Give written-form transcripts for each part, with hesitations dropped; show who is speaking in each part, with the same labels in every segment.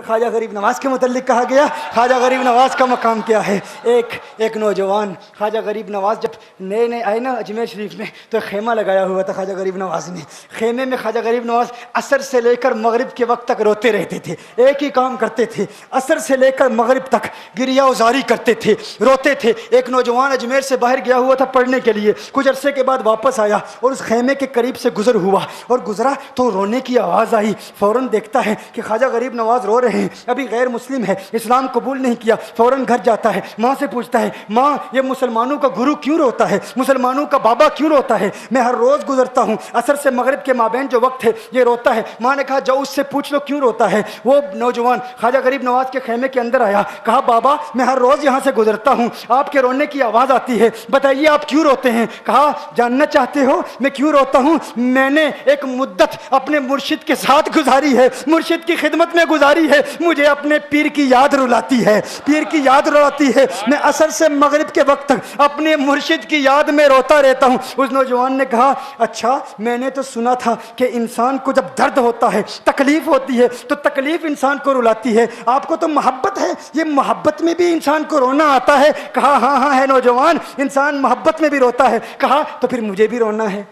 Speaker 1: خواجہ غریب نواز کے متعلق کہا گیا. خواجہ غریب نواز کا مقام کیا ہے؟ ایک نوجوان خواجہ غریب نواز جب نئے آئے نا اجمیر شریف میں تو خیمہ لگایا ہوا تھا خواجہ غریب نواز نے. خیمے میں خواجہ غریب نواز عصر سے لے کر مغرب کے وقت تک روتے رہتے تھے. ایک ہی کام کرتے تھے, عصر سے لے کر مغرب تک گریہ وزاری کرتے تھے, روتے تھے. ایک نوجوان اجمیر سے باہر گیا ہوا تھا پڑھنے کے لیے, کچھ عرصے کے بعد واپس آیا اور اس خیمے کے قریب سے گزر ہوا اور گزرا تو رونے کی آواز آئی. فوراً دیکھتا ہے کہ خواجہ غریب نواز رو رہے ہیں, ابھی غیر مسلم ہے, اسلام قبول نہیں کیا. فوراً گھر جاتا ہے, ماں سے پوچھتا ہے, ماں یہ مسلمانوں کا گرو کیوں روتا ہے, مسلمانوں کا بابا کیوں روتا ہے؟ میں ہر روز گزرتا ہوں, عصر سے مغرب کے مابین جو وقت ہے یہ روتا ہے. ماں نے کہا جاؤ اس سے پوچھ لو کیوں روتا ہے. وہ نوجوان خواجہ غریب نواز کے خیمے کے اندر آیا, کہا بابا میں ہر روز یہاں سے گزرتا ہوں, آپ کے رونے کی آواز آتی ہے, بتائیے آپ کیوں روتے ہیں؟ کہا جاننا چاہتے ہو میں کیوں روتا ہوں؟ میں نے ایک مدت اپنے مرشد کے ساتھ گزاری ہے, مرشد کی خدمت میں گزاری ہے, مجھے اپنے پیر کی یاد رلاتی ہے, پیر کی یاد رلاتی ہے. میں عصر سے مغرب کے وقت تک اپنے مرشد کی یاد میں روتا رہتا ہوں. اس نوجوان نے کہا اچھا میں نے تو سنا تھا کہ انسان کو جب درد ہوتا ہے, تکلیف ہوتی ہے تو تکلیف انسان کو رلاتی ہے, آپ کو تو محبت ہے, یہ محبت میں بھی انسان کو رونا آتا ہے؟ کہا ہاں ہے نوجوان, انسان محبت میں بھی روتا ہے. کہا تو پھر مجھے بھی رونا ہے,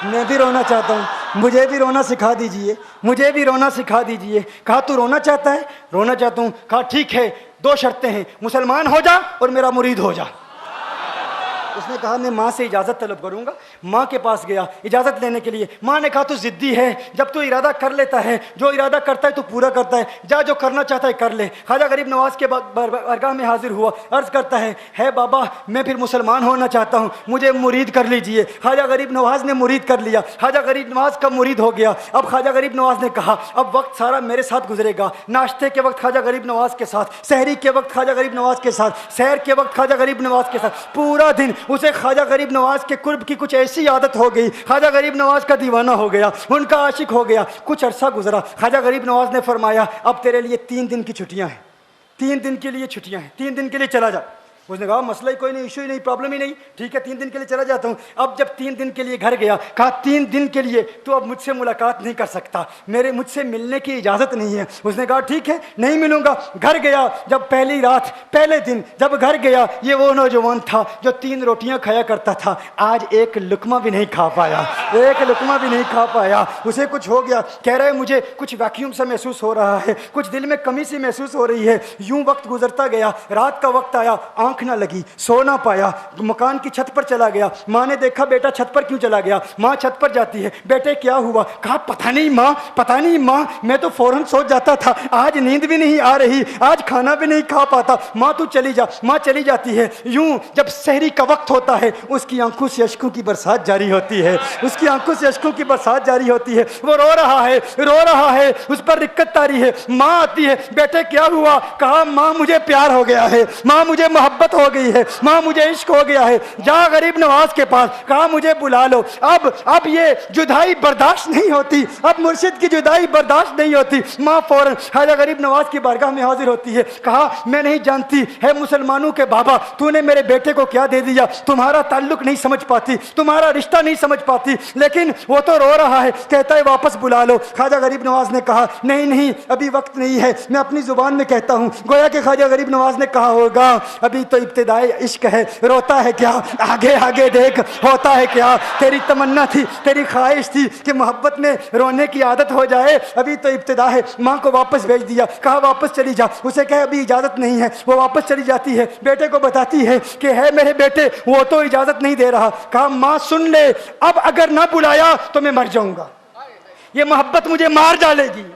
Speaker 1: میں بھی رونا چاہتا ہوں, مجھے بھی رونا سکھا دیجئے, مجھے بھی رونا سکھا دیجئے. کہا تو رونا چاہتا ہے؟ رونا چاہتا ہوں. کہا ٹھیک ہے, دو شرطیں ہیں, مسلمان ہو جا اور میرا مرید ہو جا. اس نے کہا میں ماں سے اجازت طلب کروں گا. ماں کے پاس گیا اجازت لینے کے لیے. ماں نے کہا تو ضدی ہے, جب تو ارادہ کر لیتا ہے, جو ارادہ کرتا ہے تو پورا کرتا ہے, جا جو کرنا چاہتا ہے کر لے. خواجہ غریب نواز کے بارگاہ میں حاضر ہوا, عرض کرتا ہے بابا میں پھر مسلمان ہونا چاہتا ہوں, مجھے مرید کر لیجئے. خواجہ غریب نواز نے مرید کر لیا, خواجہ غریب نواز کا مرید ہو گیا. اب خواجہ غریب نواز نے کہا اب وقت سارا میرے ساتھ گزرے گا, ناشتے کے وقت خواجہ غریب نواز کے ساتھ, سحری کے وقت خواجہ غریب نواز کے ساتھ, سحر کے وقت خواجہ غریب نواز کے ساتھ, پورا دن اسے خواجہ غریب نواز کے قرب کی کچھ ایسی عادت ہو گئی, خواجہ غریب نواز کا دیوانہ ہو گیا, ان کا عاشق ہو گیا. کچھ عرصہ گزرا, خواجہ غریب نواز نے فرمایا اب تیرے لیے 3 دن کی چھٹیاں ہیں, 3 دن کے لیے چھٹیاں ہیں, 3 دن کے لیے چلا جا. اس نے کہا مسئلہ ہی کوئی نہیں, ایشو ہی نہیں, پرابلم ہی نہیں, ٹھیک ہے 3 دن کے لیے چلا جاتا ہوں. اب جب 3 دن کے لیے گھر گیا, کہا 3 دن کے لیے تو اب مجھ سے ملاقات نہیں کر سکتا, مجھ سے ملنے کی اجازت نہیں ہے. اس نے کہا ٹھیک ہے نہیں ملوں گا. گھر گیا, جب پہلی رات پہلے دن جب گھر گیا, یہ وہ نوجوان تھا جو 3 روٹیاں کھایا کرتا تھا, آج ایک لقمہ بھی نہیں کھا پایا, ایک لقمہ بھی نہیں کھا پایا. اسے کچھ ہو گیا, کہہ رہا ہے مجھے کچھ ویکیوم سا محسوس ہو رہا ہے, کچھ دل میں کمی سی محسوس ہو رہی ہے. یوں وقت گزرتا گیا, رات کا وقت آیا, آنکھ نہ لگی, سو نہ پایا, مکان کی چھت پر چلا گیا. ماں نے دیکھا بیٹا چھت پر کیوں چلا گیا؟ ماں چھت پر جاتی ہے, بیٹے کیا ہوا؟ کہا پتہ نہیں ماں, پتہ نہیں ماں, میں تو فوراً سو جاتا تھا, آج نیند بھی نہیں آ رہی, آج کھانا بھی نہیں کھا پاتا. ماں تو چلی جا. ماں چلی جاتی ہے. یوں جب سحری کا وقت ہوتا ہے اس کی آنکھوں سے اشکوں کی برسات جاری ہوتی ہے, اس کی آنکھوں سے اشکوں کی برسات جاری ہوتی ہے. وہ رو رہا ہے, اس پر رکت تاری ہے. ماں آتی ہے, بیٹے کیا ہوا؟ کہا ماں مجھے پیار ہو گیا ہے, ماں مجھے محبت ہو گئی ہے, ماں مجھے عشق ہو گیا ہے. جا غریب نواز کے پاس, کہا مجھے بلا لو. اب یہ جدائی برداشت نہیں ہوتی, اب مرشد کی جدائی برداشت نہیں ہوتی. ماں فوراً خواجہ غریب نواز کی بارگاہ میں حاضر ہوتی ہے. کہا میں نہیں جانتی ہے مسلمانوں کے بابا, تو نے میرے بیٹے کو کیا دے دیا, تمہارا تعلق نہیں سمجھ پاتی, تمہارا رشتہ نہیں سمجھ پاتی, لیکن وہ تو رو رہا ہے, کہتا ہے واپس بلا لو. خواجہ غریب نواز نے کہا نہیں ابھی وقت نہیں ہے, میں اپنی زبان میں کہتا ہوں. گویا کہ خواجہ غریب نواز نے کہا ہوگا ابھی تو ابتدائی عشق ہے, روتا ہے کیا, آگے دیکھ ہوتا ہے کیا. تیری تمنا تھی, تیری خواہش تھی کہ محبت میں رونے کی عادت ہو جائے, ابھی تو ابتدا ہے. ماں کو واپس بھیج دیا, کہا واپس چلی جا. اسے کہا ابھی اجازت نہیں ہے. وہ واپس چلی جاتی ہے, بیٹے کو بتاتی ہے کہ ہے میرے بیٹے وہ تو اجازت نہیں دے رہا. کہا ماں سن لے, اب اگر نہ بلایا تو میں مر جاؤں گا, یہ محبت مجھے مار ڈالے گی,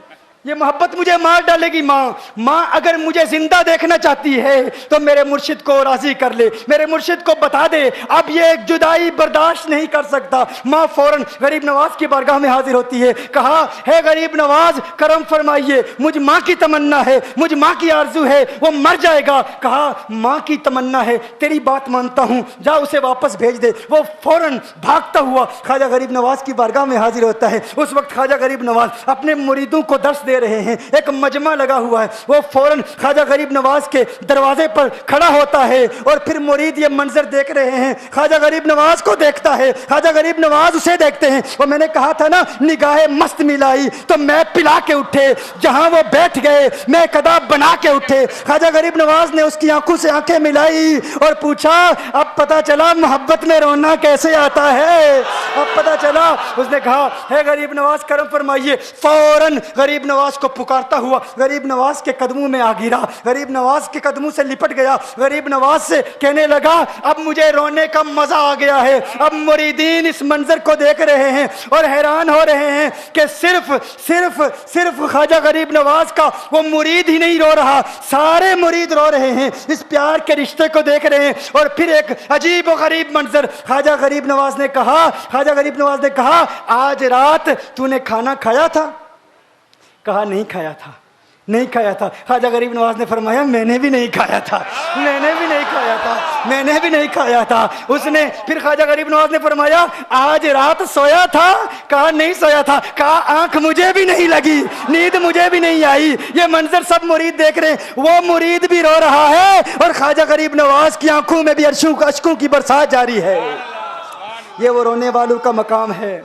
Speaker 1: یہ محبت مجھے مار ڈالے گی. ماں اگر مجھے زندہ دیکھنا چاہتی ہے تو میرے مرشد کو راضی کر لے, میرے مرشد کو بتا دے اب یہ جدائی برداشت نہیں کر سکتا. ماں فوراً غریب نواز کی بارگاہ میں حاضر ہوتی ہے. کہا ہے غریب نواز کرم فرمائیے, مجھ ماں کی تمنا ہے, مجھ ماں کی آرزو ہے, وہ مر جائے گا. کہا ماں کی تمنا ہے, تیری بات مانتا ہوں, جا اسے واپس بھیج دے. وہ فوراً بھاگتا ہوا خواجہ غریب نواز کی بارگاہ میں حاضر ہوتا ہے. اس وقت خواجہ غریب نواز اپنے مریدوں کو درس دے رہے ہیں، ایک مجمع لگا ہوا ہے، وہ فوراً خواجہ غریب نواز کے دروازے پر کھڑا ہوتا ہے اور پھر مرید یہ منظر دیکھ رہے ہیں، خواجہ غریب نواز کو دیکھتا ہے، خواجہ غریب نواز اسے دیکھتے ہیں، اور میں نے کہا تھا نا نگاہ مست ملائی تو میں پلا کے اٹھے، جہاں وہ بیٹھ گئے میں قدا بنا کے اٹھے۔ خواجہ غریب نواز نے اس کی آنکھوں سے آنکھیں ملائی اور پوچھا اب پتا چلا محبت میں رونا کیسے آتا ہے، اب پتا چلا۔ اس نے کہا ہے غریب نواز کرم فرمائیے، فوراً غریب نواز کو پکارتا ہوا غریب نواز کے قدموں میں آ گرا، غریب نواز کے قدموں سے لپٹ گیا، غریب نواز سے کہنے لگا اب مجھے رونے کا مزہ آ گیا ہے، اب مریدین اس منظر کو دیکھ رہے ہیں اور حیران ہو رہے ہیں کہ صرف خواجہ غریب نواز کا وہ مرید ہی نہیں رو رہا، سارے مرید رو رہے ہیں، اس پیار کے رشتے کو دیکھ رہے ہیں۔ اور پھر ایک عجیب و غریب منظر، خواجہ غریب نواز نے کہا آج رات تو نے کھانا کھایا تھا؟ کہا نہیں کھایا تھا۔ خواجہ غریب نواز نے فرمایا میں نے بھی نہیں کھایا تھا۔ اس نے پھر خواجہ غریب نواز نے فرمایا آج رات سویا تھا؟ کہا نہیں سویا تھا۔ کہا آنکھ مجھے بھی نہیں لگی، نیند مجھے بھی نہیں آئی۔ یہ منظر سب مرید دیکھ رہے ہیں، وہ مرید بھی رو رہا ہے اور خواجہ غریب نواز کی آنکھوں میں بھی اشکوں کی برسات جاری ہے۔ یہ وہ رونے والوں کا مقام ہے۔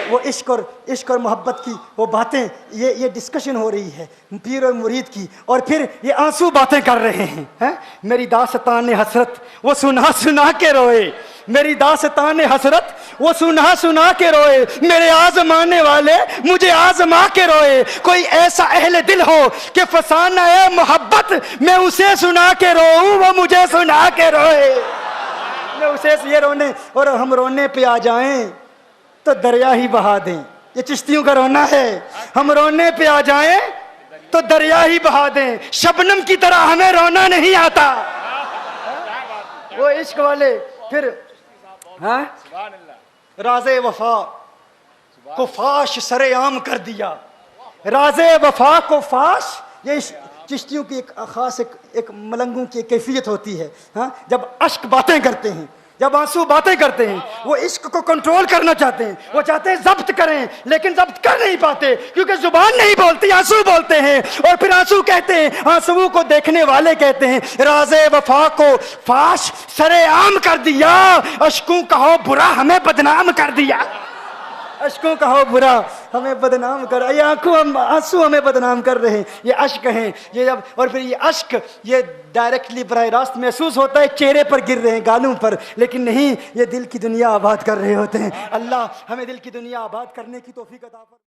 Speaker 1: وہ عشق اور محبت کی وہ باتیں، یہ ڈسکشن ہو رہی ہے پیر اور مرید کی، اور پھر یہ آنسو باتیں کر رہے ہیں۔ میری داستان حسرت وہ سنا کے روئے، میری داستان حسرت وہ سنا کے روئے، میرے آزمانے والے مجھے آزما کے روئے۔ کوئی ایسا اہل دل ہو کہ فسانہ محبت میں اسے سنا کے روؤں، وہ مجھے سنا کے روئے۔ میں اسے یہ رونے اور ہم رونے پہ آ جائیں تو دریا ہی بہا دیں، یہ چشتیوں کا رونا ہے۔ ہم رونے پہ آ جائیں تو دریا ہی بہا دیں، شبنم کی طرح ہمیں رونا نہیں آتا۔ وہ عشق والے پھر راز وفا کو فاش سرے عام کر دیا، راز وفا کو فاش، یہ چشتیوں کی ایک خاص ایک ملنگوں کی کیفیت ہوتی ہے۔ جب اشک باتیں کرتے ہیں، جب آنسو باتیں کرتے ہیں، وہ عشق کو کنٹرول کرنا چاہتے ہیں، وہ چاہتے ہیں ضبط کریں لیکن ضبط کر نہیں پاتے کیونکہ زبان نہیں بولتی، آنسو بولتے ہیں، اور پھر آنسو کہتے ہیں، آنسو کو دیکھنے والے کہتے ہیں راز وفا کو فاش سرے عام کر دیا، اشکوں کا ہو برا ہمیں بدنام کر دیا، اشکوں کا ہو برا ہمیں بدنام کر، یہ آنسو ہمیں بدنام کر رہے ہیں، یہ اشک ہیں۔ یہ جب اور پھر یہ اشک یہ ڈائریکٹلی براہ راست محسوس ہوتا ہے چہرے پر گر رہے ہیں، گالوں پر، لیکن نہیں، یہ دل کی دنیا آباد کر رہے ہوتے ہیں۔ اللہ ہمیں دل کی دنیا آباد کرنے کی توفیق عطا فرمائے۔